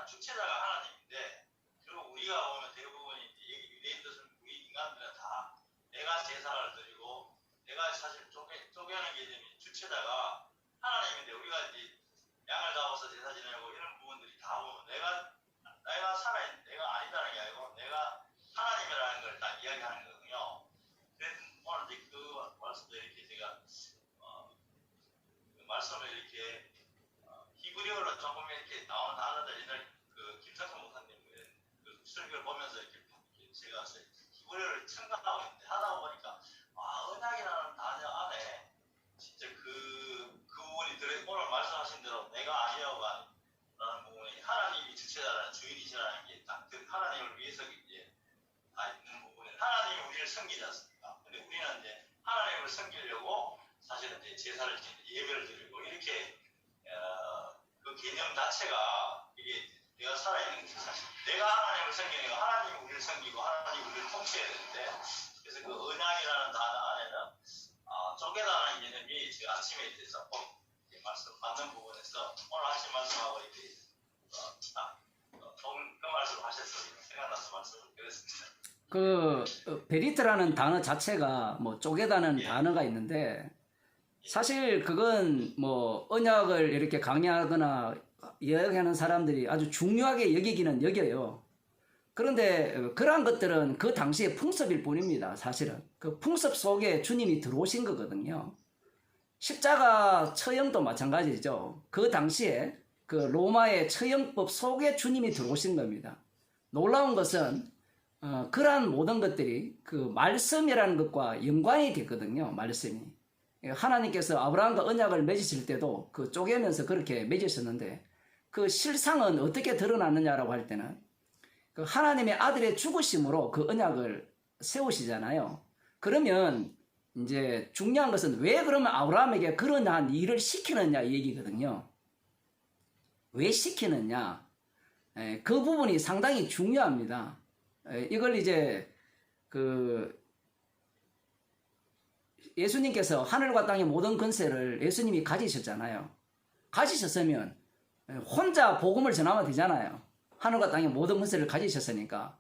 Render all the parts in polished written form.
자체는 주체자가 하나님인데, 그리고 우리가 보면 대부분이 이제 유대인들은 우리 인간들은 다 내가 제사를 드리고 내가 사실 쪼개는 개념이 주체자가 하나님인데, 우리가 이제 양을 잡아서 제사 지내고 이런 부분들이 다 보면 내가 살아있는 내가 아니다는 게 아니고 내가 하나님이라는 걸 딱 이야기하는 거거든요. 그래서 오늘 이제 그 말씀도 이렇게 제가 그 말씀을 이렇게 히브리어로 조금 이렇게 나온 단어들, 그 김석환 목사님 그 설교를 보면서 이렇게 제가 히브리어를 첨가하고 있는데, 하다 보니까 언약이라는 단어 안에 진짜 그 부분이 오늘 말씀하신 대로 내가 아니여라는 부분이 하나님이 주체자라는 주인이시라는 게 딱 하나님을 위해서 이제 다 있는 부분이, 하나님이 우리를 섬기지 않습니까? 근데 우리는 이제 하나님을 섬기려고 사실은 이제 제사를 예배를 드리고 이렇게 그 개념 자체가 이게 내가 살아있는 게 사실 내가 하나님을 섬기니까 하나님이 우리를 섬기고 하나님이 우리를 통치해야 되는데, 그래서 그 언약이라는 단어 안에는 쪼개다라는 개념이 제가 아침에 이제 말씀 받는 부분에서 오늘 아침 말씀하고 이렇게 그 말씀을 하셨어요. 생각나서 말씀을 드렸습니다. 그 베리트라는 단어 자체가 뭐 쪼개다는 단어가 있는데, 사실 그건 뭐 언약을 이렇게 강의하거나 이야기하는 사람들이 아주 중요하게 여기기는 여겨요. 그런데 그러한 것들은 그 당시의 풍습일 뿐입니다. 사실은 그 풍습 속에 주님이 들어오신 거거든요. 십자가 처형도 마찬가지죠. 그 당시에 그 로마의 처형법 속에 주님이 들어오신 겁니다. 놀라운 것은 그러한 모든 것들이 그 말씀이라는 것과 연관이 됐거든요. 말씀이. 하나님께서 아브라함과 언약을 맺으실 때도 그 쪼개면서 그렇게 맺으셨는데, 그 실상은 어떻게 드러났느냐라고 할 때는 그 하나님의 아들의 죽으심으로 그 언약을 세우시잖아요. 그러면 이제 중요한 것은 왜 그러면 아브라함에게 그러한 일을 시키느냐 이 얘기거든요. 왜 시키느냐? 그 부분이 상당히 중요합니다. 이걸 이제 그 예수님께서 하늘과 땅의 모든 권세를 예수님이 가지셨잖아요. 가지셨으면 혼자 복음을 전하면 되잖아요. 하늘과 땅의 모든 권세를 가지셨으니까.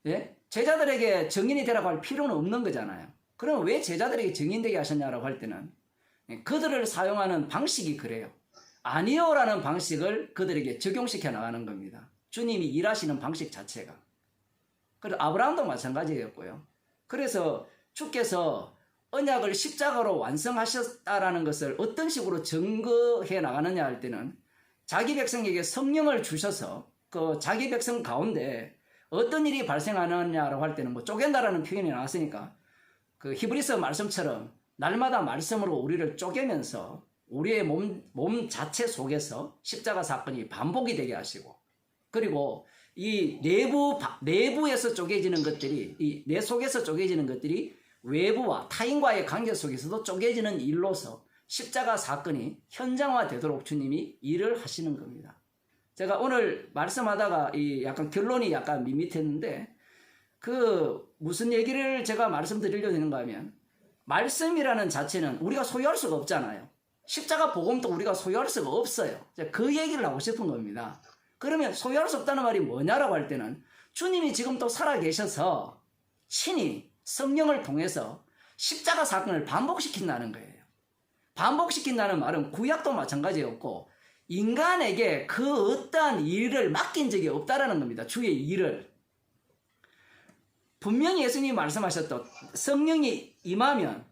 예? 제자들에게 증인이 되라고 할 필요는 없는 거잖아요. 그럼 왜 제자들에게 증인 되게 하셨냐라고 할 때는 그들을 사용하는 방식이 그래요. 아니요라는 방식을 그들에게 적용시켜 나가는 겁니다. 주님이 일하시는 방식 자체가. 그리고 아브라함도 마찬가지였고요. 그래서 주께서 언약을 십자가로 완성하셨다라는 것을 어떤 식으로 증거해 나가느냐 할 때는 자기 백성에게 성령을 주셔서 그 자기 백성 가운데 어떤 일이 발생하느냐라고 할 때는 뭐 쪼갠다라는 표현이 나왔으니까 그 히브리서 말씀처럼 날마다 말씀으로 우리를 쪼개면서 우리의 몸 자체 속에서 십자가 사건이 반복이 되게 하시고, 그리고 이 내부에서 쪼개지는 것들이, 이 내 속에서 쪼개지는 것들이 외부와 타인과의 관계 속에서도 쪼개지는 일로서 십자가 사건이 현장화되도록 주님이 일을 하시는 겁니다. 제가 오늘 말씀하다가 이 약간 결론이 약간 밋밋했는데, 그 무슨 얘기를 제가 말씀드리려고 하는가 하면, 말씀이라는 자체는 우리가 소유할 수가 없잖아요. 십자가 복음도 우리가 소유할 수가 없어요. 그 얘기를 하고 싶은 겁니다. 그러면 소유할 수 없다는 말이 뭐냐라고 할 때는 주님이 지금 또 살아계셔서 친히 성령을 통해서 십자가 사건을 반복시킨다는 거예요. 반복시킨다는 말은 구약도 마찬가지였고 인간에게 그 어떠한 일을 맡긴 적이 없다라는 겁니다. 주의 일을. 분명히 예수님이 말씀하셨던 성령이 임하면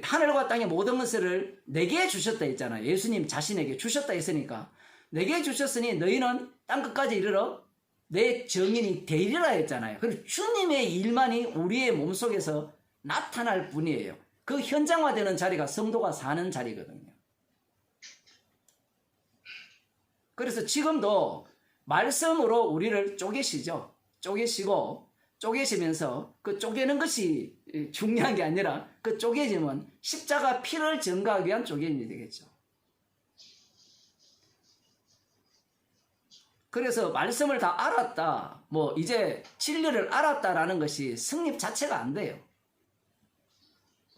하늘과 땅의 모든 것을 내게 주셨다 했잖아요. 예수님 자신에게 주셨다 했으니까 내게 주셨으니 너희는 땅끝까지 이르러 내 증인이 되리라 했잖아요. 그리고 주님의 일만이 우리의 몸속에서 나타날 뿐이에요. 그 현장화되는 자리가 성도가 사는 자리거든요. 그래서 지금도 말씀으로 우리를 쪼개시죠. 쪼개시면서 그 쪼개는 것이 중요한 게 아니라 그 쪼개짐은 십자가 피를 증거하기 위한 쪼개짐이 되겠죠. 그래서 말씀을 다 알았다, 뭐 이제 진리를 알았다라는 것이 성립 자체가 안 돼요.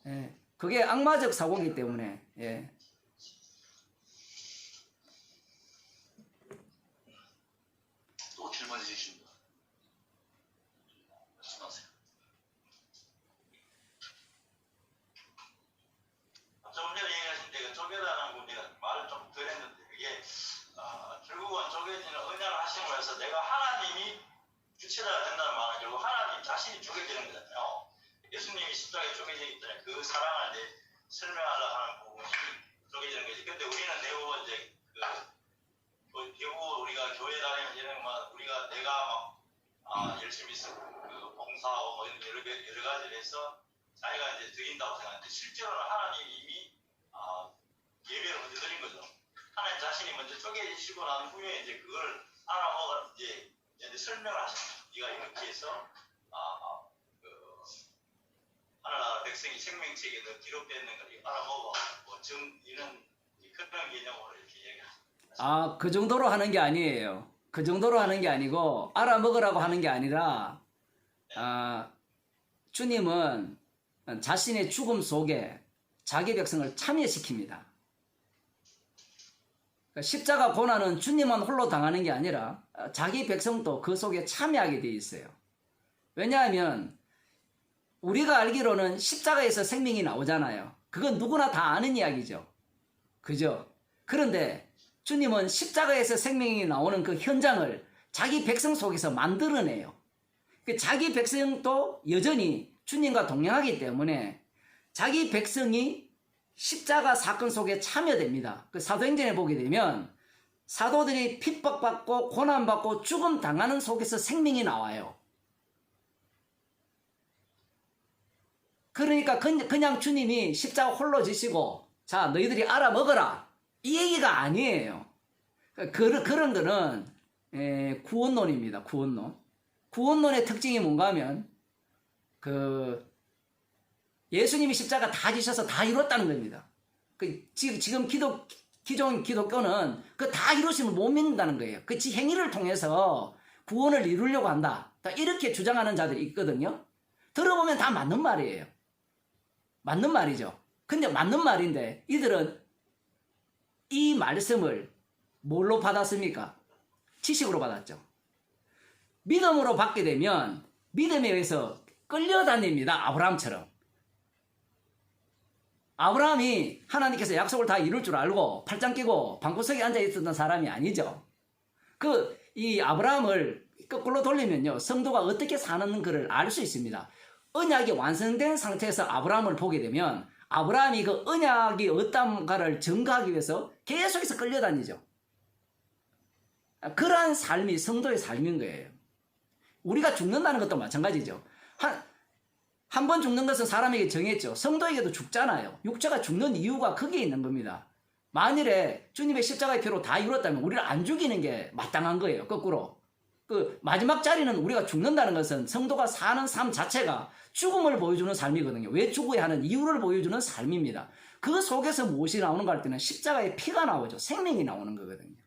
예, 그게 악마적 사고이기 때문에. 예. 말씀하십니다. 말씀하세요. 조금 전에 얘기하신 그 쪼개다라는 문제가 말을 좀 덜 했는데 그게 결국은 쪼개지는 언약을 하신 거에서 내가 하나님이 주체자가 된다는 말은 결국 하나님 자신이 쪼개지는 거잖아요. 예수님이 십자가에 쪼개지기 때문에 그 사랑을 이제 설명하려고 하는 부분이 쪼개지는 거지. 근데 우리는 대부분 이제 대부분 우리가 교회 다니면 이런 우리가 내가 막 열심히 봉사하고 뭐 여러 가지를 해서 자기가 이제 드린다고 생각하는데 실제로는 하나님이 이미 예배를 먼저 드린 거죠. 하나님 자신이 먼저 쪼개지시고 난 후에 이제 그걸 알아먹어 이제 설명을 하십니다. 네가 이렇게 해서 하나나라 백성이 생명책에 기록되어 있는 걸 알아먹어 이런 그런 개념으로 이렇게 얘기합니다. 그 정도로 하는 게 아니에요. 그 정도로 하는 게 아니고 알아먹으라고 하는 게 아니라 주님은 자신의 죽음 속에 자기 백성을 참여시킵니다. 십자가 고난은 주님만 홀로 당하는 게 아니라 자기 백성도 그 속에 참여하게 되어 있어요. 왜냐하면 우리가 알기로는 십자가에서 생명이 나오잖아요. 그건 누구나 다 아는 이야기죠. 그죠? 그런데 주님은 십자가에서 생명이 나오는 그 현장을 자기 백성 속에서 만들어내요. 자기 백성도 여전히 주님과 동행하기 때문에 자기 백성이 십자가 사건 속에 참여됩니다. 그 사도행전에 보게 되면 사도들이 핍박받고 고난받고 죽음 당하는 속에서 생명이 나와요. 그러니까 그냥 주님이 십자가 홀로 지시고 자 너희들이 알아먹어라 이 얘기가 아니에요. 그런 거는 구원론입니다. 구원론의 특징이 뭔가 하면 예수님이 십자가 다 지셔서 다 이뤘다는 겁니다. 지금 기존 기독교는 그 다 이루심을 못 믿는다는 거예요. 지 행위를 통해서 구원을 이루려고 한다. 이렇게 주장하는 자들이 있거든요. 들어보면 다 맞는 말이에요. 맞는 말이죠. 근데 맞는 말인데 이들은 이 말씀을 뭘로 받았습니까? 지식으로 받았죠. 믿음으로 받게 되면 믿음에 의해서 끌려다닙니다. 아브라함처럼. 아브라함이 하나님께서 약속을 다 이룰 줄 알고 팔짱 끼고 방구석에 앉아 있었던 사람이 아니죠. 이 아브라함을 거꾸로 돌리면요. 성도가 어떻게 사는 것을 알 수 있습니다. 언약이 완성된 상태에서 아브라함을 보게 되면 아브라함이 그 언약이 어떤가를 증거하기 위해서 계속해서 끌려다니죠. 그러한 삶이 성도의 삶인 거예요. 우리가 죽는다는 것도 마찬가지죠. 한 번 죽는 것은 사람에게 정했죠. 성도에게도 죽잖아요. 육체가 죽는 이유가 거기에 있는 겁니다. 만일에 주님의 십자가의 피로 다 이뤘다면 우리를 안 죽이는 게 마땅한 거예요. 거꾸로. 마지막 자리는 우리가 죽는다는 것은 성도가 사는 삶 자체가 죽음을 보여주는 삶이거든요. 왜 죽어야 하는 이유를 보여주는 삶입니다. 그 속에서 무엇이 나오는가 할 때는 십자가의 피가 나오죠. 생명이 나오는 거거든요.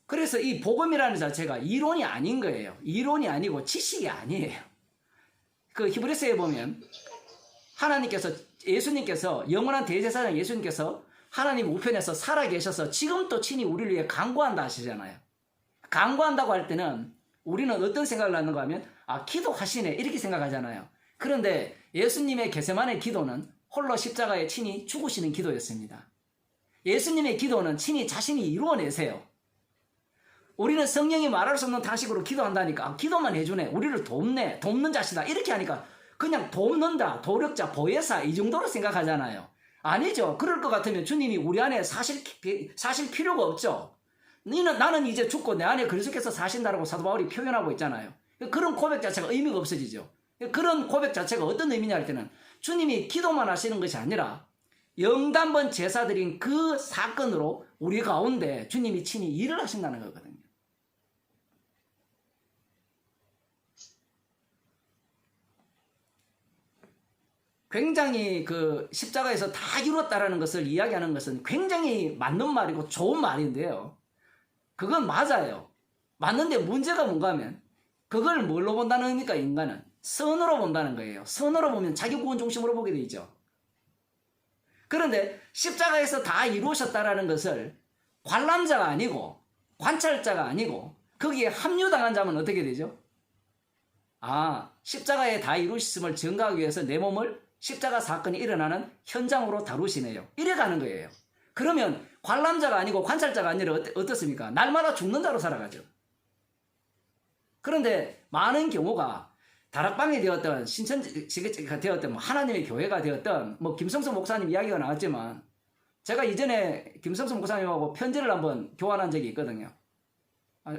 그래서 이 복음이라는 자체가 이론이 아닌 거예요. 이론이 아니고 지식이 아니에요. 히브리서에 보면 예수님께서 영원한 대제사장 예수님께서 하나님 우편에서 살아계셔서 지금 또 친히 우리를 위해 간구한다 하시잖아요. 간구한다고 할 때는 우리는 어떤 생각을 하는가 하면 기도하시네 이렇게 생각하잖아요. 그런데 예수님의 겟세마네 기도는 홀로 십자가에 친히 죽으시는 기도였습니다. 예수님의 기도는 친히 자신이 이루어내세요. 우리는 성령이 말할 수 없는 방식으로 기도한다니까 기도만 해주네 우리를 돕는 자시다 이렇게 하니까 그냥 돕는다 도력자 보혜사 이 정도로 생각하잖아요. 아니죠. 그럴 것 같으면 주님이 우리 안에 사실 필요가 없죠. 나는 이제 죽고 내 안에 그리스도께서 사신다라고 사도 바울이 표현하고 있잖아요. 그런 고백 자체가 의미가 없어지죠. 그런 고백 자체가 어떤 의미냐 할 때는 주님이 기도만 하시는 것이 아니라 영단번 제사 드린 그 사건으로 우리 가운데 주님이 친히 일을 하신다는 거거든요. 굉장히 십자가에서 다 이뤘다라는 것을 이야기하는 것은 굉장히 맞는 말이고 좋은 말인데요. 그건 맞아요. 맞는데 문제가 뭔가 하면 그걸 뭘로 본다는 겁니까? 인간은 선으로 본다는 거예요. 선으로 보면 자기 구원 중심으로 보게 되죠. 그런데 십자가에서 다 이루셨다라는 것을 관람자가 아니고 관찰자가 아니고 거기에 합류당한 자면 어떻게 되죠? 아, 십자가에 다 이루셨음을 증거하기 위해서 내 몸을 십자가 사건이 일어나는 현장으로 다루시네요. 이래 가는 거예요. 그러면 관람자가 아니고 관찰자가 아니라 어떻습니까? 날마다 죽는 자로 살아가죠. 그런데 많은 경우가 다락방이 되었던 신천지가 되었던 뭐 하나님의 교회가 되었던 뭐 김성수 목사님 이야기가 나왔지만 제가 이전에 김성수 목사님하고 편지를 한번 교환한 적이 있거든요.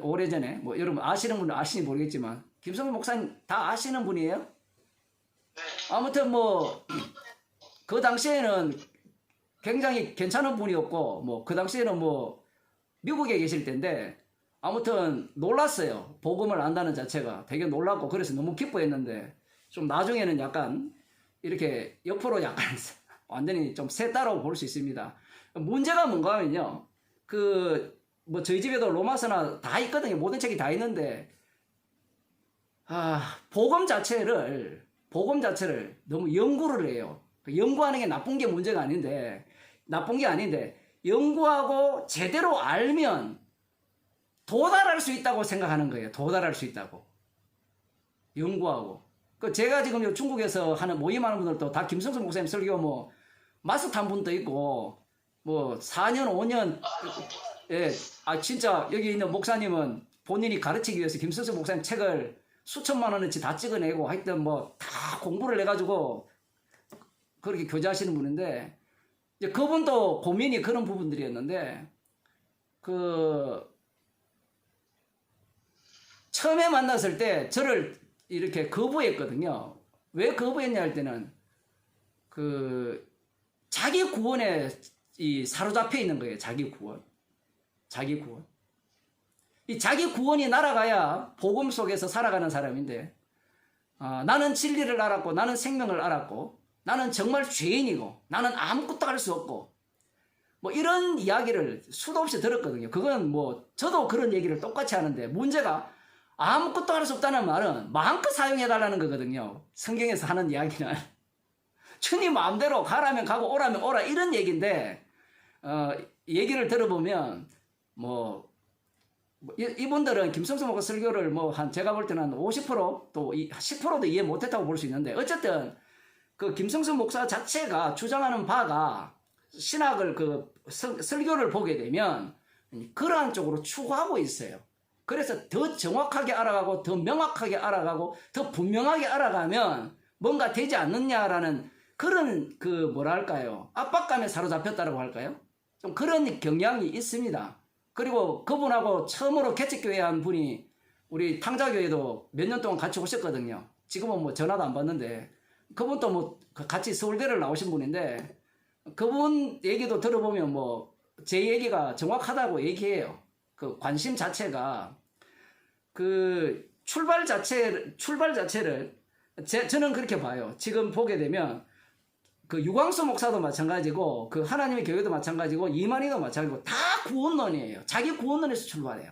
오래전에 뭐 여러분 아시는 분은 아시는지 모르겠지만 김성수 목사님 다 아시는 분이에요? 네. 아무튼 뭐 그 당시에는 굉장히 괜찮은 분이었고 뭐 그 당시에는 뭐 미국에 계실 때인데 아무튼 놀랐어요. 복음을 안다는 자체가 되게 놀랐고 그래서 너무 기뻐했는데 좀 나중에는 약간 이렇게 옆으로 약간 완전히 좀 샜다라고 볼 수 있습니다. 문제가 뭔가 하면요. 그 뭐 저희 집에도 로마서나 다 있거든요. 모든 책이 다 있는데 복음 자체를 너무 연구를 해요. 연구하는 게 나쁜 게 문제가 아닌데 연구하고 제대로 알면 도달할 수 있다고 생각하는 거예요. 도달할 수 있다고. 연구하고. 제가 지금 중국에서 하는 모임하는 분들도 다 김성수 목사님 설교 뭐 마스터한 분도 있고 뭐 4년 5년 예, 진짜 여기 있는 목사님은 본인이 가르치기 위해서 김성수 목사님 책을 수천만 원어치 다 찍어내고 하여튼 뭐 다 공부를 해가지고 그렇게 교제하시는 분인데 이제 그분도 고민이 그런 부분들이었는데 처음에 만났을 때 저를 이렇게 거부했거든요. 왜 거부했냐 할 때는 자기 구원에 사로잡혀 있는 거예요. 자기 구원. 이 자기 구원이 날아가야 복음 속에서 살아가는 사람인데 나는 진리를 알았고 나는 생명을 알았고 나는 정말 죄인이고 나는 아무것도 할 수 없고 뭐 이런 이야기를 수도 없이 들었거든요. 그건 뭐 저도 그런 얘기를 똑같이 하는데 문제가 아무것도 할 수 없다는 말은 마음껏 사용해달라는 거거든요. 성경에서 하는 이야기는 주님 마음대로 가라면 가고 오라면 오라 이런 얘기인데 얘기를 들어보면 이분들은 김성수 목사 설교를 제가 볼 때는 한 50%또 10%도 이해 못했다고 볼 수 있는데 어쨌든 그 김성수 목사 자체가 주장하는 바가 신학을 설교를 보게 되면 그러한 쪽으로 추구하고 있어요. 그래서 더 정확하게 알아가고 더 명확하게 알아가고 더 분명하게 알아가면 뭔가 되지 않느냐라는 그런 뭐랄까요 압박감에 사로잡혔다고 할까요? 좀 그런 경향이 있습니다. 그리고 그분하고 처음으로 개척교회 한 분이 우리 탕자교회도 몇 년 동안 같이 오셨거든요. 지금은 뭐 전화도 안 받는데 그분도 뭐 같이 서울대를 나오신 분인데 그분 얘기도 들어보면 제 얘기가 정확하다고 얘기해요. 관심 자체가 출발 자체를 저는 그렇게 봐요. 지금 보게 되면 유광수 목사도 마찬가지고 하나님의 교회도 마찬가지고 이만희도 마찬가지고 다 구원론이에요. 자기 구원론에서 출발해요.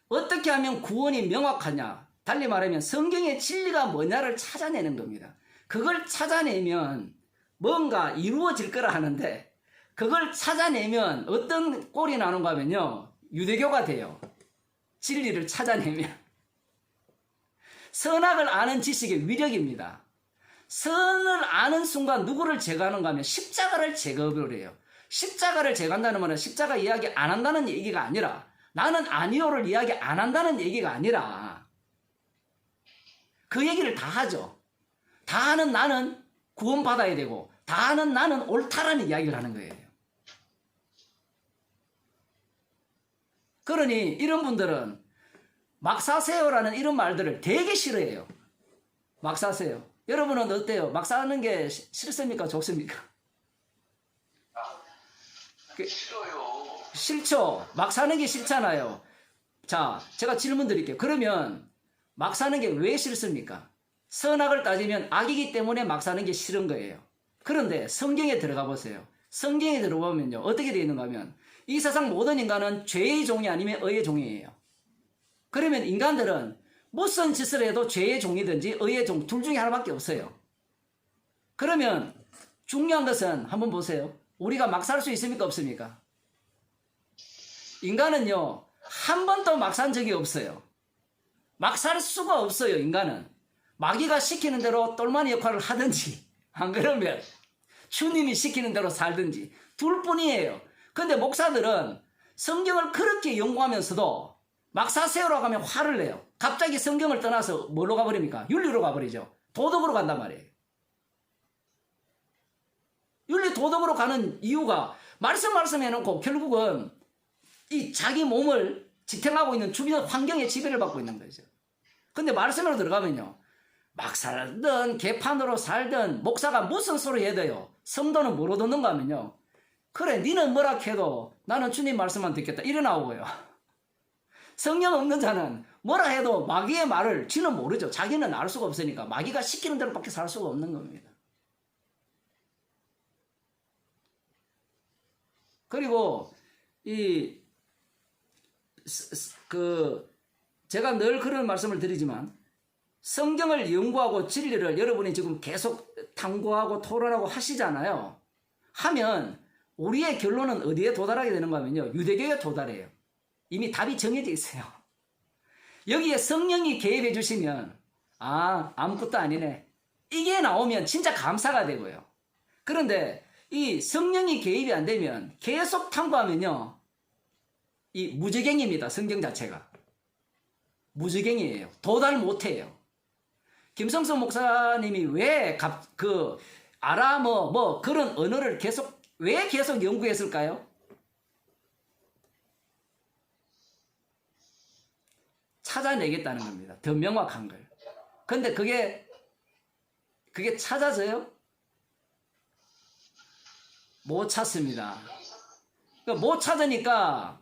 어떻게 하면 구원이 명확하냐? 달리 말하면 성경의 진리가 뭐냐를 찾아내는 겁니다. 그걸 찾아내면 뭔가 이루어질 거라 하는데 그걸 찾아내면 어떤 꼴이 나는가 하면요. 유대교가 돼요. 진리를 찾아내면. 선악을 아는 지식의 위력입니다. 선을 아는 순간 누구를 제거하는가 하면 십자가를 제거를 해요. 십자가를 제거한다는 말은 십자가 이야기 안 한다는 얘기가 아니라 나는 아니오를 이야기 안 한다는 얘기가 아니라 그 얘기를 다 하죠. 다 하는 나는 구원받아야 되고 다 하는 나는 옳다라는 이야기를 하는 거예요. 그러니 이런 분들은 막 사세요라는 이런 말들을 되게 싫어해요. 막 사세요. 여러분은 어때요? 막 사는 게 싫습니까? 좋습니까? 싫어요. 싫죠? 막 사는 게 싫잖아요. 자, 제가 질문 드릴게요. 그러면 막 사는 게 왜 싫습니까? 선악을 따지면 악이기 때문에 막 사는 게 싫은 거예요. 그런데 성경에 들어가 보세요. 성경에 들어보면요. 어떻게 되어 있는가 하면 이 세상 모든 인간은 죄의 종이 아니면 의의 종이에요. 그러면 인간들은 무슨 짓을 해도 죄의 종이든지 의의 종 둘 중에 하나밖에 없어요. 그러면 중요한 것은 한번 보세요. 우리가 막 살 수 있습니까? 없습니까? 인간은요, 한 번도 막 산 적이 없어요. 막 살 수가 없어요, 인간은. 마귀가 시키는 대로 똘마니 역할을 하든지, 안 그러면 주님이 시키는 대로 살든지, 둘 뿐이에요. 근데 목사들은 성경을 그렇게 연구하면서도 막 사세요라고 하면 화를 내요. 갑자기 성경을 떠나서 뭘로 가버립니까? 윤리로 가버리죠. 도덕으로 간단 말이에요. 윤리 도덕으로 가는 이유가 말씀 해놓고 결국은 이 자기 몸을 지탱하고 있는 주변 환경에 지배를 받고 있는 거죠. 근데 말씀으로 들어가면요, 막 살든 개판으로 살든 목사가 무슨 소리 해도요, 성도는 뭐로 듣는가 하면요, 그래 니는 뭐라 해도 나는 주님 말씀만 듣겠다 이래 나오고요. 성령 없는 자는 뭐라 해도 마귀의 말을 지는 모르죠. 자기는 알 수가 없으니까 마귀가 시키는 대로밖에 살 수가 없는 겁니다. 그리고 제가 늘 그런 말씀을 드리지만, 성경을 연구하고 진리를 여러분이 지금 계속 탐구하고 토론하고 하시잖아요. 하면 우리의 결론은 어디에 도달하게 되는가 하면요, 유대교에 도달해요. 이미 답이 정해져 있어요. 여기에 성령이 개입해 주시면 아무것도 아니네, 이게 나오면 진짜 감사가 되고요. 그런데 이 성령이 개입이 안 되면 계속 탐구하면요, 이 무지갱입니다. 성경 자체가 무지갱이에요. 도달 못해요. 김성수 목사님이 왜 그런 언어를 왜 계속 연구했을까요? 찾아내겠다는 겁니다. 더 명확한 걸. 근데 그게 찾아져요? 못 찾습니다. 못 찾으니까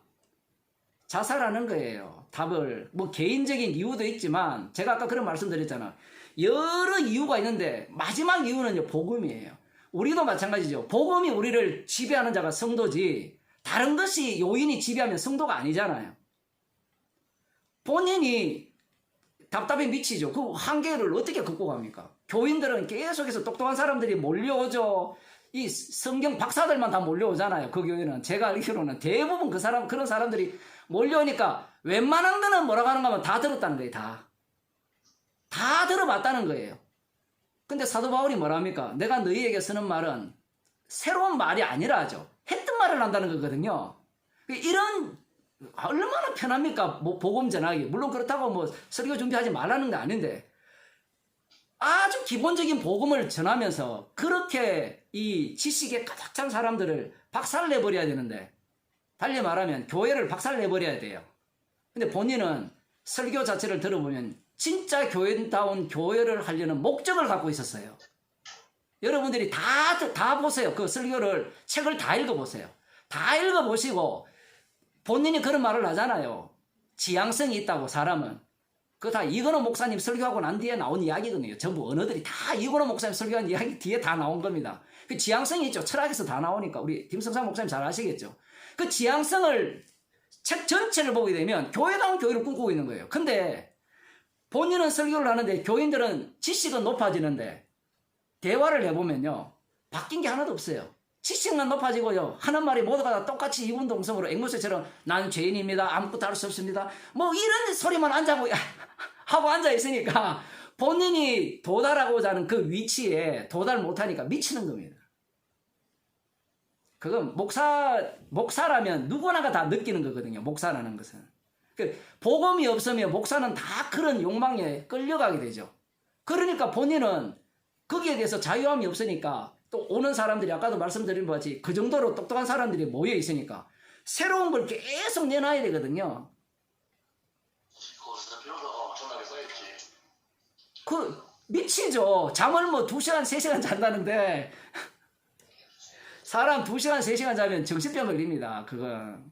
자살하는 거예요. 답을. 뭐 개인적인 이유도 있지만 제가 아까 그런 말씀 드렸잖아. 여러 이유가 있는데 마지막 이유는요, 복음이에요. 우리도 마찬가지죠. 복음이 우리를 지배하는 자가 성도지, 다른 것이 요인이 지배하면 성도가 아니잖아요. 본인이 답답해 미치죠. 그 한계를 어떻게 극복합니까? 교인들은 계속해서 똑똑한 사람들이 몰려오죠. 이 성경 박사들만 다 몰려오잖아요. 그 교회는 제가 알기로는 대부분 그런 사람들이 몰려오니까 웬만한 거는 뭐라고 하는가 하면 다 들었다는 거예요. 다 들어봤다는 거예요. 근데 사도 바울이 뭐랍니까? 내가 너희에게 쓰는 말은 새로운 말이 아니라 하죠. 했던 말을 한다는 거거든요. 이런 얼마나 편합니까? 복음 전하기. 물론 그렇다고 뭐 설교 준비하지 말라는 게 아닌데, 아주 기본적인 복음을 전하면서 그렇게 이 지식에 가득 찬 사람들을 박살내버려야 되는데, 달리 말하면 교회를 박살내버려야 돼요. 근데 본인은 설교 자체를 들어보면 진짜 교회다운 교회를 하려는 목적을 갖고 있었어요. 여러분들이 다 보세요. 그 설교를, 책을 다 읽어보세요. 다 읽어보시고 본인이 그런 말을 하잖아요. 지향성이 있다고, 사람은. 그거 다 이건호 목사님 설교하고 난 뒤에 나온 이야기거든요. 전부 언어들이 다 이건호 목사님 설교한 이야기 뒤에 다 나온 겁니다. 그 지향성이 있죠. 철학에서 다 나오니까 우리 김성상 목사님 잘 아시겠죠. 그 지향성을, 책 전체를 보게 되면 교회다운 교회를 꿈꾸고 있는 거예요. 근데 본인은 설교를 하는데 교인들은 지식은 높아지는데 대화를 해보면요, 바뀐 게 하나도 없어요. 지식만 높아지고요, 하는 말이 모두가 다 똑같이 이분동성으로 앵무새처럼 나는 죄인입니다, 아무것도 할 수 없습니다, 뭐 이런 소리만 하고 앉아 있으니까 본인이 도달하고자 하는 그 위치에 도달 못하니까 미치는 겁니다. 그건 목사라면 누구나가 다 느끼는 거거든요. 목사라는 것은. 복음이 없으면 목사는 다 그런 욕망에 끌려가게 되죠. 그러니까 본인은 거기에 대해서 자유함이 없으니까, 또 오는 사람들이 아까도 말씀드린 것 같이 그 정도로 똑똑한 사람들이 모여 있으니까 새로운 걸 계속 내놔야 되거든요. 미치죠. 잠을 뭐 2시간, 3시간 잔다는데 사람 2시간, 3시간 자면 정신병 걸립니다. 그건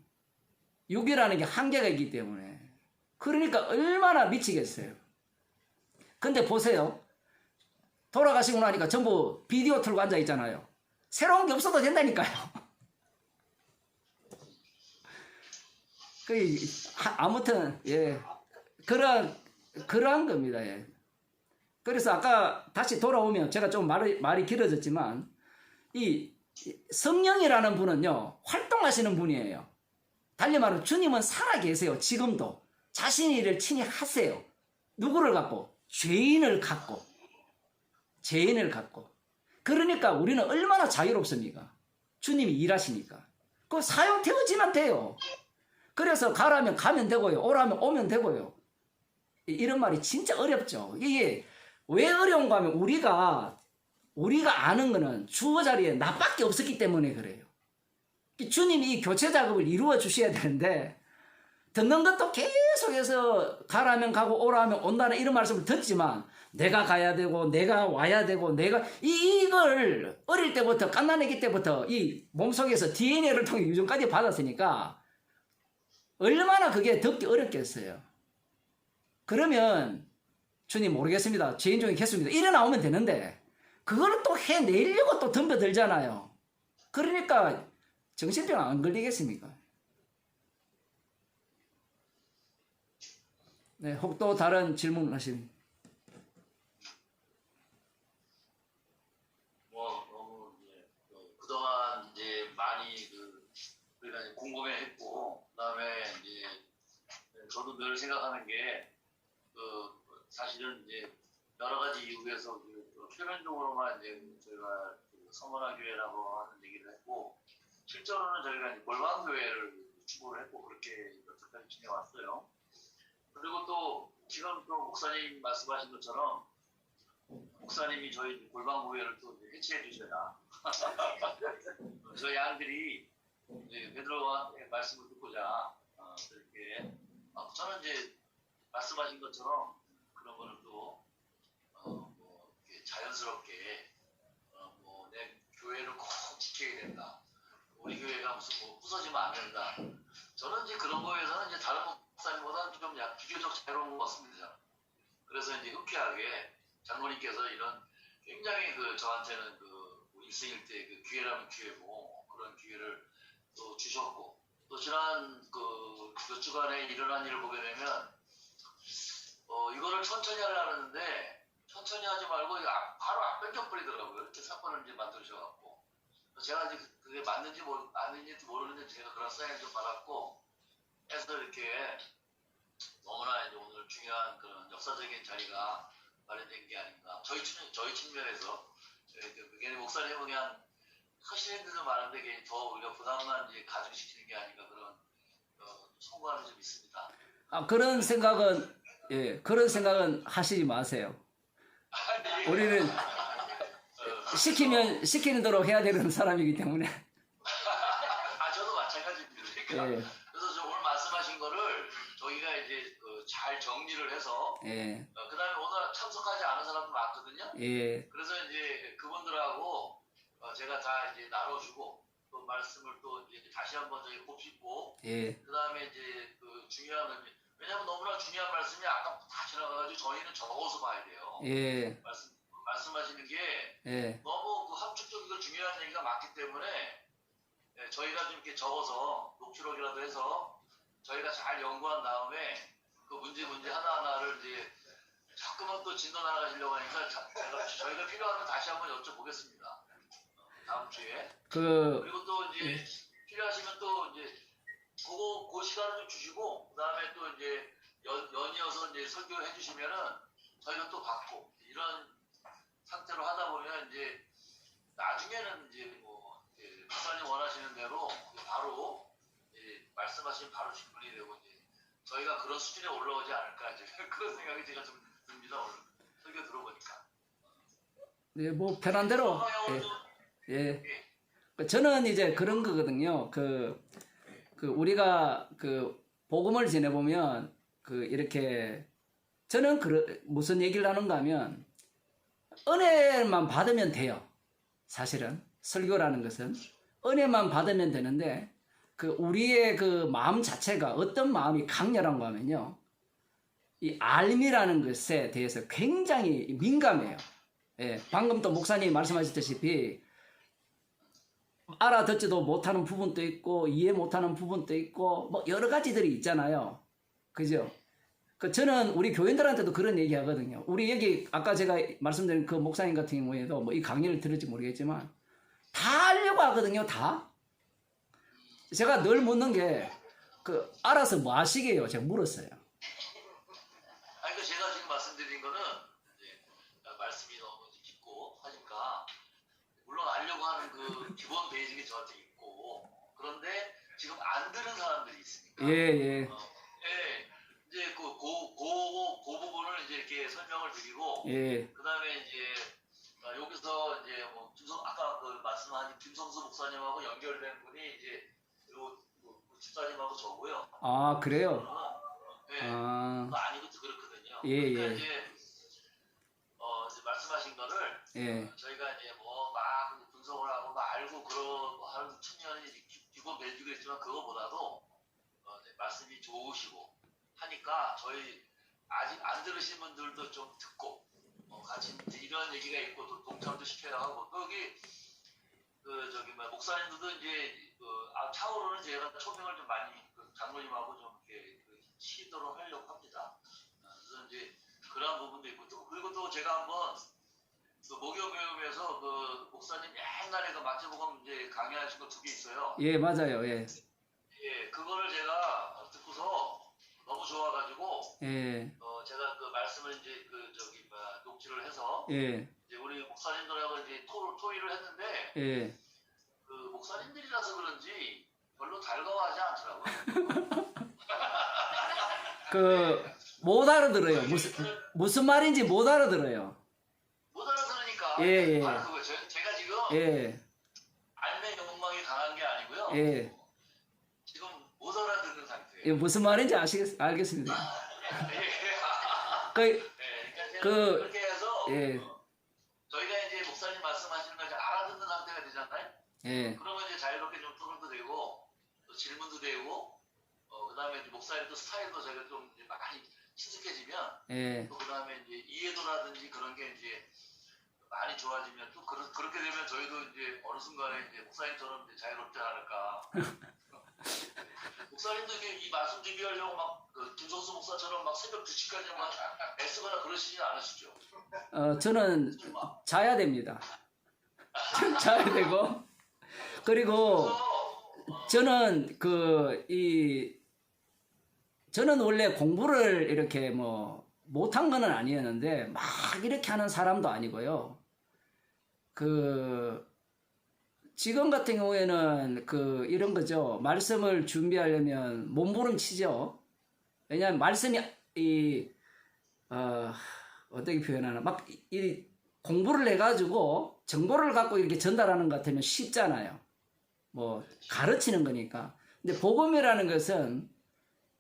육이라는 게 한계가 있기 때문에. 그러니까 얼마나 미치겠어요. 근데 보세요. 돌아가시고 나니까 전부 비디오 틀고 앉아 있잖아요. 새로운 게 없어도 된다니까요. 아무튼 그러한 겁니다. 예. 그래서 아까 다시 돌아오면 제가 좀 말이 길어졌지만, 이 성령이라는 분은요, 활동하시는 분이에요. 달리 말하면 주님은 살아 계세요. 지금도. 자신의 일을 친히 하세요. 누구를 갖고? 죄인을 갖고. 죄인을 갖고. 그러니까 우리는 얼마나 자유롭습니까? 주님이 일하시니까. 그 사용되어지면 돼요. 그래서 가라면 가면 되고요. 오라면 오면 되고요. 이런 말이 진짜 어렵죠. 이게 왜 어려운가 하면 우리가 아는 거는 주어 자리에 나밖에 없었기 때문에 그래요. 주님이 이 교체 작업을 이루어 주셔야 되는데 듣는 것도 계속해서 가라면 가고 오라면 온다는 이런 말씀을 듣지만 내가 가야 되고 내가 와야 되고 내가 이걸 어릴 때부터 갓난아기 때부터 이 몸속에서 DNA를 통해 유전까지 받았으니까 얼마나 그게 듣기 어렵겠어요. 그러면 주님 모르겠습니다. 죄인 중에 개수입니다. 이래 나오면 되는데 그걸 또 해내려고 또 덤벼들잖아요. 그러니까 정신병 안 걸리겠습니까? 네, 혹 또 다른 질문 하신. 뭐 너무 이제 그동안 이제 많이 우리가 이제 궁금해했고 그다음에 이제 저도 늘 생각하는 게 사실은 이제 여러 가지 이유에서 표면적으로만 이제 저희가 서문화 교회라고 하는 얘기를 했고 실제로는 저희가 이제 골방교회를 추구를 했고 그렇게 여태까지 지내왔어요. 그리고 또 지금 또 목사님 말씀하신 것처럼 목사님이 저희 골방교회를 또 이제 해체해 주셔야 저희 양들이 이제 베드로와 말씀을 듣고자 이렇게 저는 이제 말씀하신 것처럼 그런 거는 또 뭐 자연스럽게 뭐 내 교회를 꼭 지켜야 된다. 우리 교회가 무슨 뭐 부서지면 안 된다. 저는 이제 그런 거에서는 이제 다른 목사님보다 좀 비교적 자유로운 것 같습니다. 그래서 이제 흔쾌하게 장로님께서 이런 굉장히 저한테는 일생일대 기회라면 기회고 그런 기회를 또 주셨고 또 지난 몇 주간에 일어난 일을 보게 되면 이거를 천천히 하려는데 천천히 하지 말고 바로 안 뺏겨버리더라고요. 이렇게 사건을 이제 만드셔갖고 제가 이제 그게 맞는지 아닌지도 모르는데 제가 그런 사인을 좀 받았고 해서 이렇게 너무나 이제 오늘 중요한 그런 역사적인 자리가 마련된 게 아닌가. 저희 측면에서 그게 목사님은 그냥 하시는 데도 많은데 더 우리가 부담만 이제 가중시키는 게 아닌가 그런 송구함이 좀 있습니다. 그런 생각은 그런 생각은 하시지 마세요. 우리는 시키는 대로 해야 되는 사람이기 때문에. 저도 마찬가지입니다. 그러니까 그래서 저 오늘 말씀하신 거를 저희가 이제 잘 정리를 해서 그다음에 오늘 참석하지 않은 사람도 많거든요. 그래서 이제 그분들하고 제가 다 이제 나눠주고 또 말씀을 또 이제 다시 한번 저희 곱씹고 그다음에 이제 중요한 왜냐하면 너무나 중요한 말씀이 아까 다 지나가가지고 저희는 적어서 봐야 돼요. 말씀하시는 게 너무 함축적이고 중요한 얘기가 많기 때문에 저희가 좀 이렇게 적어서 녹취록이라도 해서 저희가 잘 연구한 다음에 그 문제 하나하나를 이제 자꾸만 또 진도 나가시려고 하니까 저희가 필요하면 다시 한번 여쭤보겠습니다. 다음 주에. 그리고 또 이제 필요하시면 또 이제 그 시간을 좀 주시고 그다음에 또 이제 연이어서 이제 설교를 해주시면은 저희가 또 받고 이런 상태로 하다 보면 이제 나중에는 이제 뭐 목사님 원하시는 대로 바로 말씀하시면 바로 질문이 되고 이제 저희가 그런 수준에 올라오지 않을까 이제 그런 생각이 제가 좀 듭니다. 오늘 설교 들어보니까. 네, 뭐 편한 대로. 저는 이제 그런 거거든요. 우리가 복음을 지내보면 이렇게 저는 무슨 얘기를 하는가 하면 은혜만 받으면 돼요. 사실은 설교라는 것은 은혜만 받으면 되는데 우리의 마음 자체가 어떤 마음이 강렬한가 하면요. 이 알미라는 것에 대해서 굉장히 민감해요. 방금 또 목사님이 말씀하셨다시피 알아듣지도 못하는 부분도 있고 이해 못하는 부분도 있고 뭐 여러 가지들이 있잖아요. 그죠? 저는 우리 교인들한테도 그런 얘기 하거든요. 우리 여기 아까 제가 말씀드린 그 목사님 같은 경우에도 뭐 이 강의를 들을지 모르겠지만 다 하려고 하거든요. 다. 제가 늘 묻는 게 그 알아서 뭐 하시게요? 제가 물었어요. 아니, 그 제가 지금 말씀드린 거는 이제 말씀이 너무 깊고 하니까 물론 알려고 하는 그 기본 베이직이 저한테 있고 그런데 지금 안 들은 사람들이 있으니까 예, 예, 예, 이제 그 부분을 이제 이렇게 설명을 드리고 예, 그 다음에 이제 여기서 이제 뭐 아까 그 말씀하신 김성수 목사님하고 연결된 분이 이제 요 집사님하고 저고요. 아, 그래요? 예, 아, 그거 아니고 그렇거든요. 예, 그러니까 예, 이제 말씀하신 거를 예, 저희가 이제 뭐 막 분석을 하고 막 알고 그런 하는 측면이 기본 베이직이 있지만 그거보다도 이제 말씀이 좋으시고 하니까 저희 아직 안 들으신 분들도 좀 듣고 같이 이제 이런 얘기가 있고 또 동참도 시켜야 하고 또 여기 그 저기 뭐 목사님들도 이제 차후로는 제가 초빙을 좀 많이 장로님하고 좀 이렇게 시도를 하려고 합니다. 그래서 이제 그런 부분도 있고 또 그리고 또 제가 한번 그 목요교육에서 그 목사님 옛날에 그 마태복음 이제 강의하신 거 2개 있어요. 예, 맞아요. 예, 예, 그거를 제가 듣고서 너무 좋아가지고 예, 제가 그 말씀을 이제 녹취를 해서 예, 이제 우리 목사님들하고 이제 토의를 했는데 예. 그 목사님들이라서 그런지 별로 달가워하지 않더라고요. 그 못 알아들어요. 무슨 말인지 못 알아들어요. 못 알아들으니까 예, 예. 바로 그거 제가 지금 예, 알매 욕망이 강한 게 아니고요. 예, 지금 못 알아듣는 상태예요. 예, 무슨 말인지 알겠습니다. 예. 그, 그러니까 제가 그, 그렇게 해서 예, 저희가 이제 목사님 말씀하시는 걸 이제 알아듣는 상태가 되잖아요. 예, 그러면 이제 자유롭게 좀 토론도 되고 또 질문도 되고 그다음에 이제 목사님도 스타일도 저희가 좀 이제 많이 친숙해지면 예, 또 그다음에 이제 이해도라든지 그런 게 이제 많이 좋아지면 또 그렇게 되면 저희도 이제 어느 순간에 이제 목사님처럼 이제 자유롭지 않을까. 목사님도 이 말씀 준비하려고 막그 김성수 목사처럼 막 새벽 2시까지 막 애쓰거나 그러시진 않으시죠? 저는 설마. 자야 됩니다. 자야 되고, 그리고 저는 저는 원래 공부를 이렇게 뭐 못한 거는 아니었는데 막 이렇게 하는 사람도 아니고요. 지금 같은 경우에는 이런 거죠. 말씀을 준비하려면 몸부림치죠. 왜냐하면 말씀이 어떻게 표현하나 이 공부를 해가지고 정보를 갖고 이렇게 전달하는 것 같으면 쉽잖아요. 뭐 가르치는 거니까. 근데 복음이라는 것은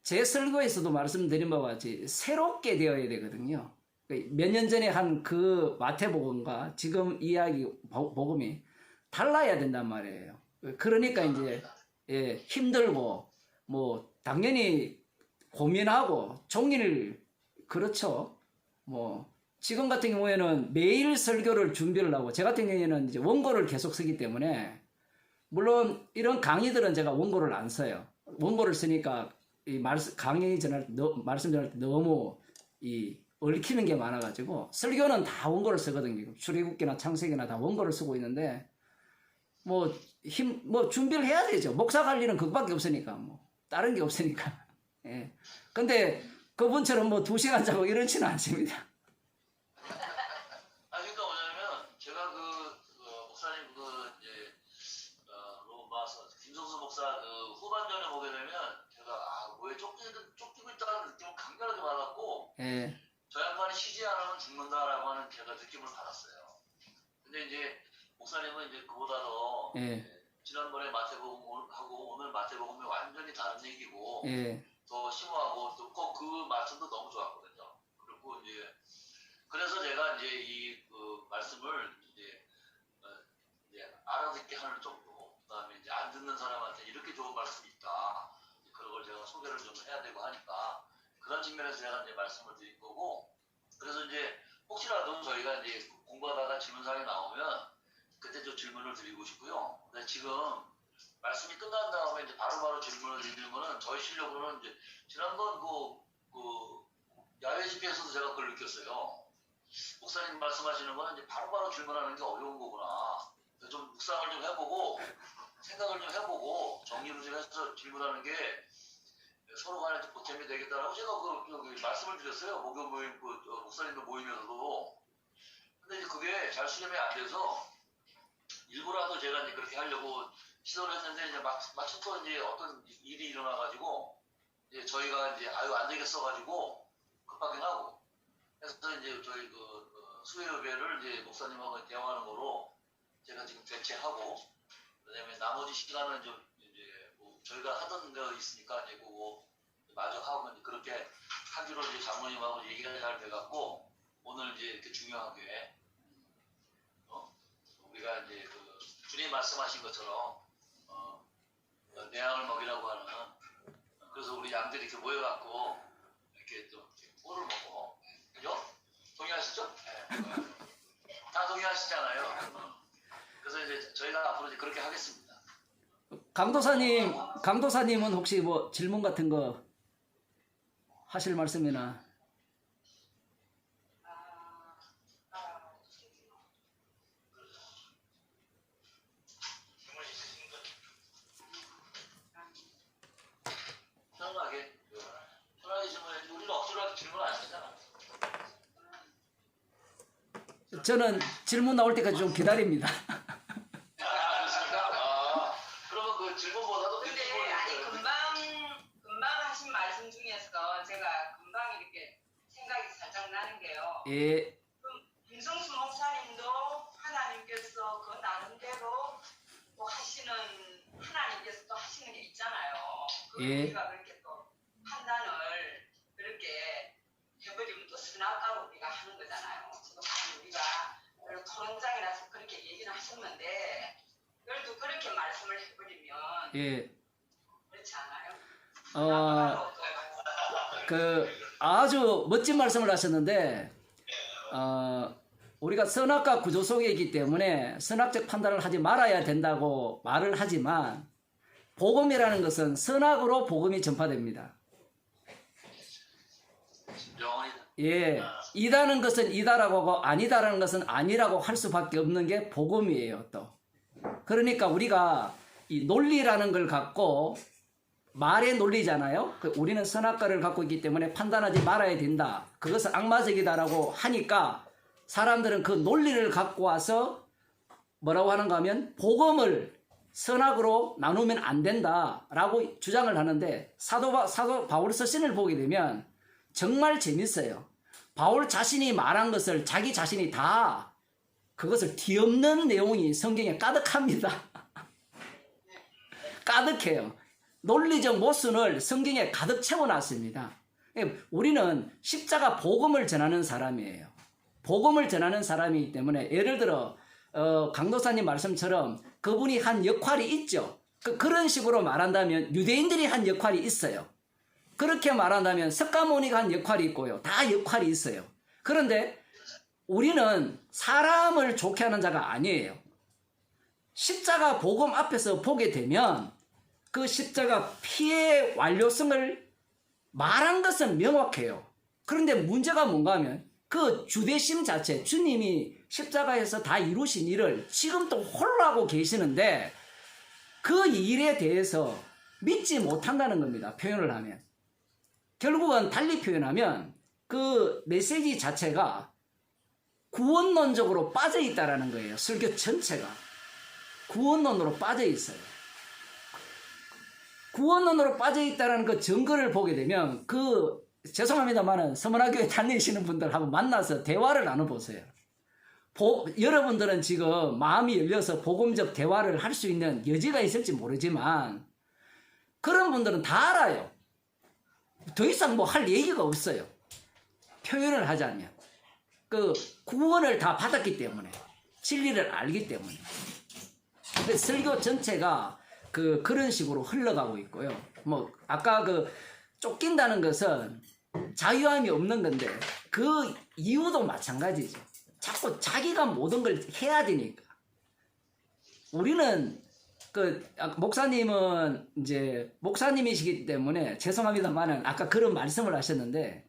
제 설교에서도 말씀드린 바와 같이 새롭게 되어야 되거든요. 몇 년 전에 한 그 마태복음과 지금 이야기 복음이 달라야 된단 말이에요. 그러니까 이제 힘들고 뭐 당연히 고민하고 종일 그렇죠. 뭐 지금 같은 경우에는 매일 설교를 준비를 하고 제 같은 경우에는 이제 원고를 계속 쓰기 때문에 물론 이런 강의들은 제가 원고를 안 써요. 원고를 쓰니까 이 강의 전할 때 말씀 전할 때 너무 얽히는 게 많아가지고 설교는 다 원고를 쓰거든요. 출애굽기나 창세기나 다 원고를 쓰고 있는데 뭐 준비를 해야 되죠. 목사 갈 일은 그것밖에 없으니까 뭐 다른 게 없으니까. 예. 근데 그분처럼 뭐 2시간 자고 이렇지는 않습니다. 그러니까 뭐냐면 제가 목사님 이제 김성수 목사 후반전에 보게 되면 제가 왜 쫓기고 있다는 느낌을 강렬하게 받았고 예. 저 양반이 쉬지 않으면 죽는다라고 하는 제가 느낌을 받았어요. 근데 이제 목사님은 이제 그보다 더 지난번에 마태복음하고 오늘 마태복음이 완전히 다른 얘기고 더 심오하고 또 그 말씀도 너무 좋았거든요. 그리고 이제 그래서 제가 이제 말씀을 이제 알아듣게 하는 정도, 그다음에 이제 안 듣는 사람한테 이렇게 좋은 말씀이 있다. 그런 걸 제가 소개를 좀 해야 되고 하니까 그런 측면에서 제가 이제 말씀을 드린 거고, 그래서 이제 혹시라도 저희가 이제 공부하다가 질문사항이 나오면 그때 좀 질문을 드리고 싶고요. 근데 지금 말씀이 끝난 다음에 이제 바로바로 질문을 드리는 거는 저희 실력으로는 이제 지난번 야외 집회에서도 제가 그걸 느꼈어요. 목사님 말씀하시는 거는 이제 바로바로 질문하는 게 어려운 거구나. 좀 묵상을 좀 해보고 생각을 좀 해보고 정리를 좀 해서 질문하는 게 서로 간에 좀 보탬이 되겠다라고 제가 말씀을 드렸어요. 목요 모임, 목사님들 모임에서도. 근데 이제 그게 잘 수렴이 안 돼서 일부라도 제가 이제 그렇게 하려고 시도를 했는데 이제 마침 또 이제 어떤 일이 일어나가지고 이제 저희가 이제 안 되겠어가지고 급하게 하고 그래서 이제 저희 수요예배를 이제 목사님하고 대화하는 거로 제가 지금 대체하고 그다음에 나머지 시간은 좀 이제 뭐 저희가 하던 거 있으니까 이제 그거 마저 하고 이제 그렇게 하기로 이제 장모님하고 얘기가 잘 돼갖고 오늘 이제 이렇게 중요하게 우리가 이제 주님 말씀하신 것처럼 내양을 먹이라고 하는 그래서 우리 양들이 이렇게 모여갖고 이렇게 또 꿀을 먹고 그죠? 동의하시죠? 네. 다 동의하시잖아요. 그래서 이제 저희가 앞으로 이제 그렇게 하겠습니다. 강도사님은 혹시 뭐 질문 같은 거 하실 말씀이나? 질문 있으신 분? 편하게 질문해. 우리는 억지로 질문 안 하잖아. 저는 질문 나올 때까지 좀 기다립니다. 그렇습니까? 그러면 그 질문보다도 근데 아니 금방 하신 말씀 중에서 제가 금방 이렇게 생각이 살짝 나는 게요. 예, 그럼 김성수 목사님도 하나님께서 그 나름대로 또 하나님께서 또 하시는 게 있잖아요. 그 예. 우리가 그렇게 또 판단을 그렇게 해버리면 또 선악과로 우리가 하는 거잖아요. 지금 우리가 토론장이라서 그렇게 얘기를 하셨는데 그래도 그렇게 말씀을 해버리면 예. 그렇지 않아요? 아주 멋진 말씀을 하셨는데, 우리가 선악과 구조 속에 있기 때문에 선악적 판단을 하지 말아야 된다고 말을 하지만, 복음이라는 것은 선악으로 복음이 전파됩니다. 영원이다. 예. 이다는 것은 이다라고 하고 아니다라는 것은 아니라고 할 수밖에 없는 게 복음이에요, 또. 그러니까 우리가 이 논리라는 걸 갖고 말의 논리잖아요. 우리는 선악과를 갖고 있기 때문에 판단하지 말아야 된다. 그것은 악마적이다라고 하니까 사람들은 그 논리를 갖고 와서 뭐라고 하는가 하면 복음을 선악으로 나누면 안 된다라고 주장을 하는데 사도 바울 서신을 보게 되면 정말 재밌어요. 바울 자신이 말한 것을 자기 자신이 다 그것을 뒤엎는 내용이 성경에 가득합니다. 가득해요. 논리적 모순을 성경에 가득 채워놨습니다. 우리는 십자가 복음을 전하는 사람이에요. 복음을 전하는 사람이기 때문에 예를 들어 강도사님 말씀처럼 그분이 한 역할이 있죠. 그런 식으로 말한다면 유대인들이 한 역할이 있어요. 그렇게 말한다면 석가모니가 한 역할이 있고요. 다 역할이 있어요. 그런데 우리는 사람을 좋게 하는 자가 아니에요. 십자가 복음 앞에서 보게 되면 그 십자가 피의 완료성을 말한 것은 명확해요. 그런데 문제가 뭔가 하면 그 주대심 자체, 주님이 십자가에서 다 이루신 일을 지금 또 홀로 하고 계시는데 그 일에 대해서 믿지 못한다는 겁니다. 표현을 하면. 결국은 달리 표현하면 그 메시지 자체가 구원론적으로 빠져 있다라는 거예요. 설교 전체가. 구원론으로 빠져 있어요. 구원론으로 빠져 있다는 그 증거를 보게 되면 죄송합니다만은 서문화교회 다니시는 분들 한번 만나서 대화를 나눠보세요. 여러분들은 지금 마음이 열려서 복음적 대화를 할 수 있는 여지가 있을지 모르지만 그런 분들은 다 알아요. 더 이상 뭐 할 얘기가 없어요. 표현을 하자면 그 구원을 다 받았기 때문에 진리를 알기 때문에 설교 전체가 그런 식으로 흘러가고 있고요. 뭐 아까 쫓긴다는 것은 자유함이 없는 건데 그 이유도 마찬가지죠. 자꾸 자기가 모든 걸 해야 되니까. 우리는 목사님은 이제 목사님이시기 때문에 죄송합니다만은 아까 그런 말씀을 하셨는데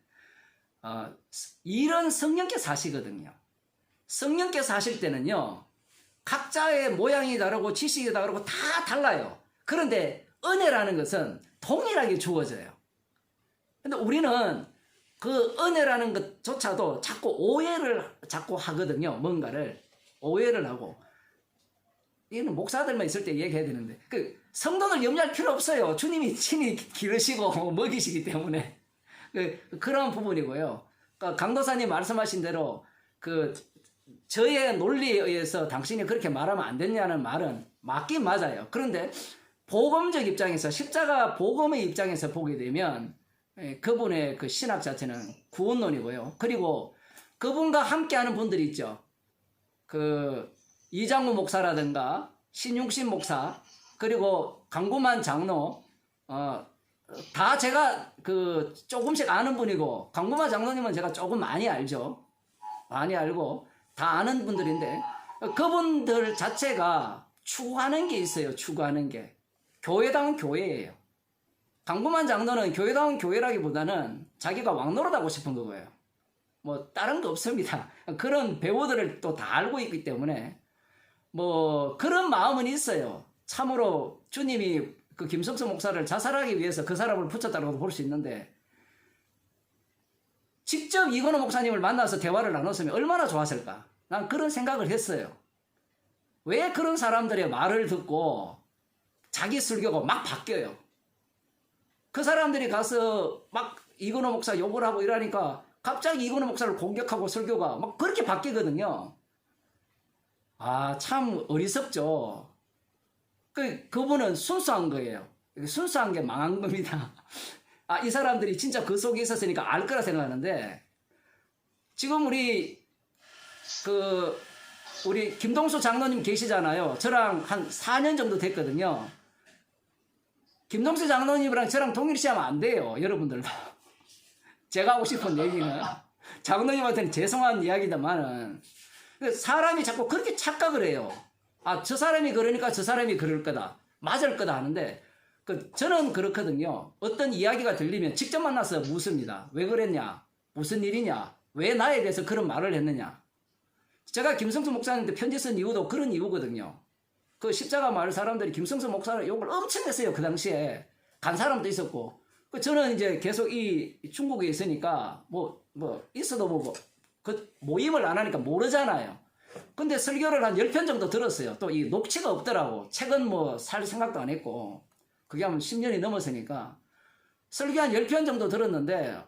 이런 성령께 사시거든요. 성령께 사실 때는요. 각자의 모양이 다르고 지식이 다르고 다 달라요. 그런데 은혜라는 것은 동일하게 주어져요. 근데 우리는 그 은혜라는 것조차도 자꾸 오해를 자꾸 하거든요. 뭔가를 오해를 하고. 이는 목사들만 있을 때 얘기해야 되는데 그 성도들 염려할 필요 없어요. 주님이 친히 기르시고 먹이시기 때문에 그런 부분이고요. 그러니까 강도사님 말씀하신 대로 그 저의 논리에 의해서 당신이 그렇게 말하면 안 되냐는 말은 맞긴 맞아요. 그런데 복음적 입장에서 십자가 복음의 입장에서 보게 되면 그분의 그 신학 자체는 구원론이고요. 그리고 그분과 함께하는 분들이 있죠. 그 이장무 목사라든가 신용신 목사 그리고 강구만 장로 다 제가 그 조금씩 아는 분이고 강구만 장로님은 제가 조금 많이 알죠. 많이 알고 다 아는 분들인데 그분들 자체가 추구하는 게 있어요. 추구하는 게 교회다운 교회예요. 강구만 장로는 교회다운 교회라기보다는 자기가 왕노릇하고 싶은 거고요. 뭐 다른 거 없습니다. 그런 배우들을 또 다 알고 있기 때문에 뭐 그런 마음은 있어요. 참으로 주님이 그 김성수 목사를 자살하기 위해서 그 사람을 붙였다고 볼 수 있는데 직접 이건호 목사님을 만나서 대화를 나눴으면 얼마나 좋았을까? 난 그런 생각을 했어요. 왜 그런 사람들의 말을 듣고 자기 설교가 막 바뀌어요? 그 사람들이 가서 막 이건호 목사 욕을 하고 이러니까 갑자기 이건호 목사를 공격하고 설교가 막 그렇게 바뀌거든요. 아, 참 어리석죠. 그분은 순수한 거예요. 순수한 게 망한 겁니다. 아, 이 사람들이 진짜 그 속에 있었으니까 알 거라 생각하는데 지금 우리 김동수 장로님 계시잖아요. 저랑 한 4년 정도 됐거든요. 김동수 장로님이랑 저랑 동일시하면 안 돼요. 여러분들도. 제가 하고 싶은 얘기는 장로님한테는 죄송한 이야기다만은 사람이 자꾸 그렇게 착각을 해요. 아, 저 사람이 그러니까 저 사람이 그럴 거다. 맞을 거다 하는데 저는 그렇거든요. 어떤 이야기가 들리면 직접 만나서 묻습니다. 왜 그랬냐? 무슨 일이냐? 왜 나에 대해서 그런 말을 했느냐? 제가 김성수 목사님한테 편지 쓴 이유도 그런 이유거든요. 그 십자가 마을 사람들이 김성수 목사를 욕을 엄청 했어요. 그 당시에. 간 사람도 있었고. 저는 이제 계속 이 중국에 있으니까 있어도 그 모임을 안 하니까 모르잖아요. 근데 설교를 한 10편 정도 들었어요. 또 이 녹취가 없더라고. 책은 살 생각도 안 했고. 그게 한 10년이 넘었으니까. 설교 한 10편 정도 들었는데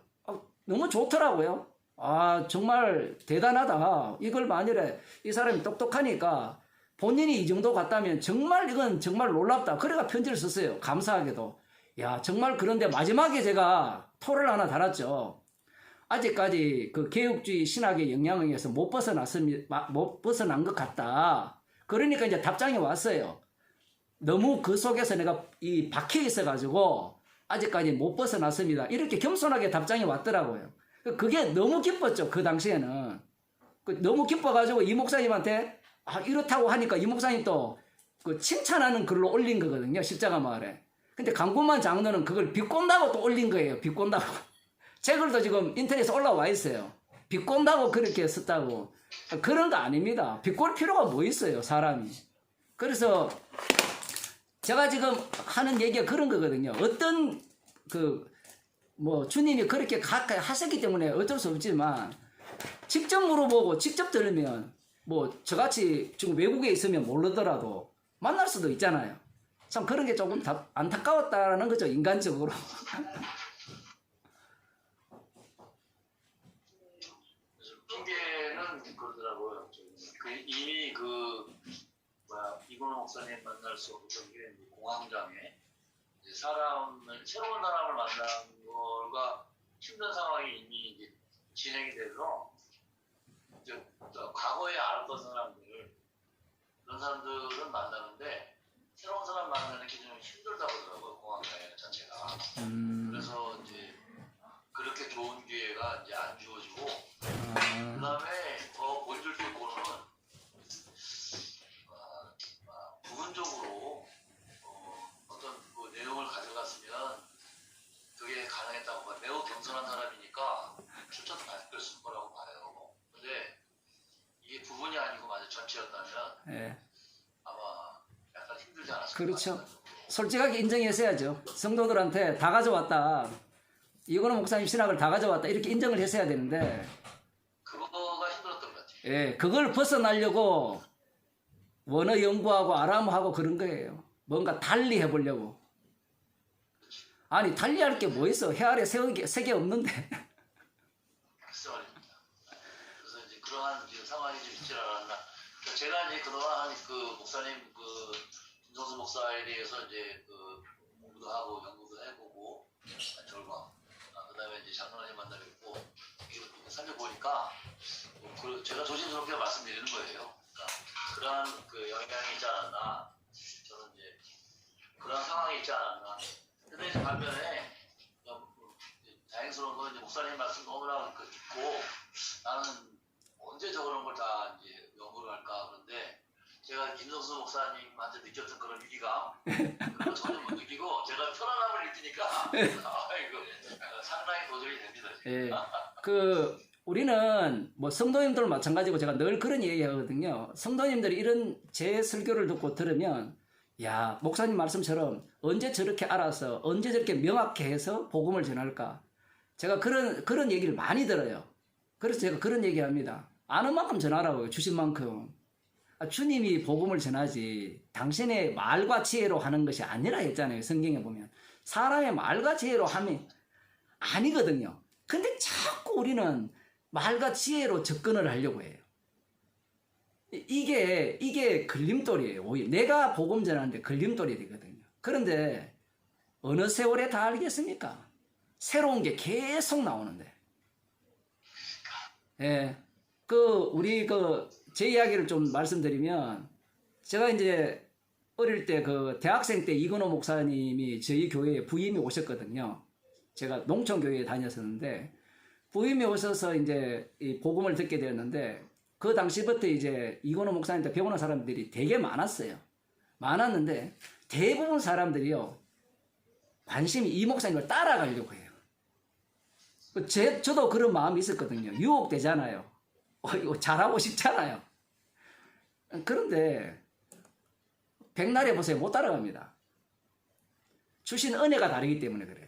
너무 좋더라고요. 아, 정말 대단하다. 이걸 만일에 이 사람이 똑똑하니까 본인이 이 정도 갔다면 이건 정말 놀랍다. 그래가 편지를 썼어요. 감사하게도. 야, 정말 그런데 마지막에 제가 토를 하나 달았죠. 아직까지 그 개혁주의 신학의 영향에 의해서 못 벗어난 것 같다. 그러니까 이제 답장이 왔어요. 너무 그 속에서 내가 박혀 있어가지고 아직까지 못 벗어났습니다. 이렇게 겸손하게 답장이 왔더라고요. 그게 너무 기뻤죠. 그 당시에는. 너무 기뻐가지고 이 목사님한테 이렇다고 하니까 이 목사님 또 칭찬하는 글로 올린 거거든요. 십자가 마을에. 근데 강구만 장로는 그걸 비꼰다고 또 올린 거예요. 비꼰다고. 제 글도 지금 인터넷에 올라와 있어요. 비꼰다고 그렇게 썼다고. 그런 거 아닙니다. 비꼴 필요가 뭐 있어요, 사람이. 그래서 제가 지금 하는 얘기가 그런 거거든요. 어떤 주님이 그렇게 가까이 하셨기 때문에 어쩔 수 없지만 직접 물어보고 직접 들으면 저같이 지금 외국에 있으면 모르더라도 만날 수도 있잖아요. 참 그런 게 조금 안타까웠다라는 거죠, 인간적으로. 핑계는 그러더라고요. 이미 이건호 목사님 만날 수 없던 게 공황장애, 새로운 사람을 만나는 거가 힘든 상황이 이미 이제 진행이 돼서 과거에 알았던 사람들, 그런 사람들은 만나는데 새로운 사람 만나는 게 좀 힘들다고 하더라고요. 공황장애 자체가. 그래서 이제 그렇게 좋은 기회가 이제 안 주어지고, 그 다음에 본질적으로는 부분적으로 어떤 내용을 가져갔으면 그게 가능했다고 봐요. 매우 겸손한 사람이니까 추천을 받았을 거라고 봐요. 근데 이게 부분이 아니고 만약 전체였다면 네. 아마 약간 힘들지 않았을까. 그렇죠. 솔직하게 인정했어야죠. 성도들한테 다 가져왔다. 이거는 목사님 신학을 다 가져왔다 이렇게 인정을 했어야 되는데 그거가 힘들었던 것 같아요. 예, 그걸 벗어나려고 원어 연구하고 아람어하고 그런 거예요. 뭔가 달리 해보려고. 아니 달리 할 게 뭐 있어? 해 아래 세계 없는데. 글쎄 말입니다. 그래서 이제 그러한 이제 상황이 좀 있지 않았나. 그러니까 제가 이제 그동안 그 목사님 그 김성수 목사에 대해서 이제 그 공부도 하고 연구도 해보고 결과, 그다음에 이제 장로님 만나 뵙고 이렇게 살펴보니까 제가 조심스럽게 말씀드리는 거예요. 그러니까 그러한 그 영향이 있지 않았나. 저는 이제 그런 상황이 있지 않았나. 근데 이제 반면에 다행스러운 건 이제 목사님 말씀 너무나 듣고 나는 언제 저런 걸 다 이제 연구를 할까 그런데 제가 김성수 목사님한테 느꼈던 그런 위기감 그건 전혀 못 느끼고 제가 편안함을 느끼니까 아이고 상당히 도전이 됩니다. 예, 그 우리는 뭐 성도님들 마찬가지고 제가 늘 그런 얘기하거든요. 성도님들이 이런 제 설교를 듣고 들으면 야 목사님 말씀처럼 언제 저렇게 알아서 언제 저렇게 명확히 해서 복음을 전할까? 제가 그런 얘기를 많이 들어요. 그래서 제가 그런 얘기합니다. 아는 만큼 전하라고요. 주신 만큼. 주님이 복음을 전하지 당신의 말과 지혜로 하는 것이 아니라 했잖아요. 성경에 보면. 사람의 말과 지혜로 하면 아니거든요. 근데 자꾸 우리는 말과 지혜로 접근을 하려고 해요. 이게 걸림돌이에요. 오히려 내가 복음 전하는데 걸림돌이 되거든요. 그런데 어느 세월에 다 알겠습니까? 새로운 게 계속 나오는데. 예. 우리 제 이야기를 좀 말씀드리면, 제가 이제 어릴 때 대학생 때 이건호 목사님이 저희 교회에 부임이 오셨거든요. 제가 농촌교회에 다녔었는데, 부임이 오셔서 이제 이 복음을 듣게 되었는데, 그 당시부터 이제 이건호 목사님한테 배우는 사람들이 되게 많았어요. 많았는데, 대부분 사람들이요, 관심이 이 목사님을 따라가려고 해요. 저도 그런 마음이 있었거든요. 유혹되잖아요. 이거 잘하고 싶잖아요. 그런데 백날에 보세요. 못 따라갑니다. 주신 은혜가 다르기 때문에 그래요.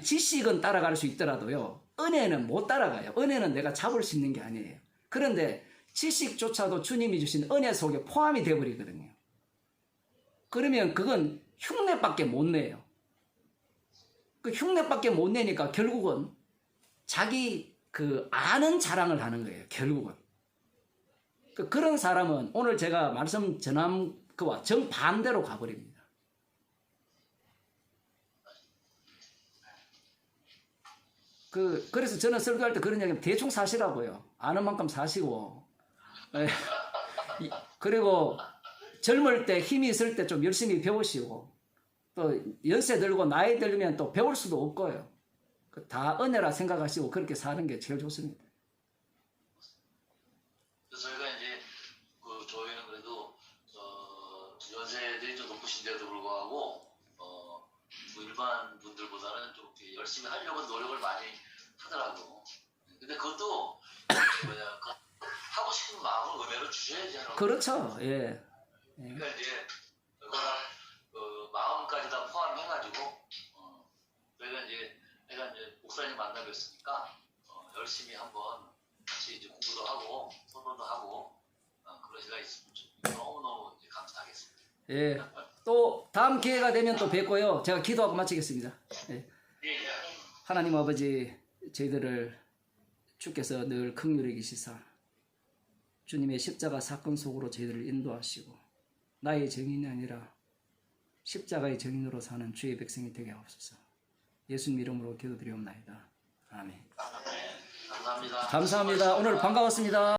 지식은 따라갈 수 있더라도요. 은혜는 못 따라가요. 은혜는 내가 잡을 수 있는 게 아니에요. 그런데 지식조차도 주님이 주신 은혜 속에 포함이 되어버리거든요. 그러면 그건 흉내밖에 못 내요. 그 흉내밖에 못 내니까 결국은 자기 아는 자랑을 하는 거예요. 결국은. 그런 사람은 오늘 제가 말씀 전한 그와 정반대로 가버립니다. 그래서 저는 설교할 때 그런 얘기하면 대충 사시라고요. 아는 만큼 사시고. 그리고 젊을 때 힘이 있을 때 좀 열심히 배우시고 또 연세 들고 나이 들면 또 배울 수도 없고요. 다 은혜라 생각하시고 그렇게 사는 게 제일 좋습니다. 그래서 저희가 이제 저희는 그래도 연세들이 좀 높으신데도 불구하고 일반 분들보다는 좀 이렇게 열심히 하려고 노력을 많이 하더라고. 근데 그것도 하고 싶은 마음을 의외로 주셔야지 하는. 그렇죠. 예. 그러니까 이제 그거랑 마음까지 다 포함해가지고 저희가 이제 내가 이제 목사님 만나뵀으니까 열심히 한번 같이 이제 공부도 하고 소론도 하고 그런 시간이 있으면 너무너무 이제 감사하겠습니다. 예. 또 다음 기회가 되면 또 뵙고요. 제가 기도하고 마치겠습니다. 예. 예. 하나님 아버지, 저희들을 주께서 늘 긍휼히 여기시사 주님의 십자가 사건 속으로 저희들을 인도하시고 나의 정인이 아니라 십자가의 정인으로 사는 주의 백성이 되게 하옵소서. 예수님 이름으로 기도드리옵나이다. 아멘. 감사합니다. 감사합니다. 오늘 반가웠습니다.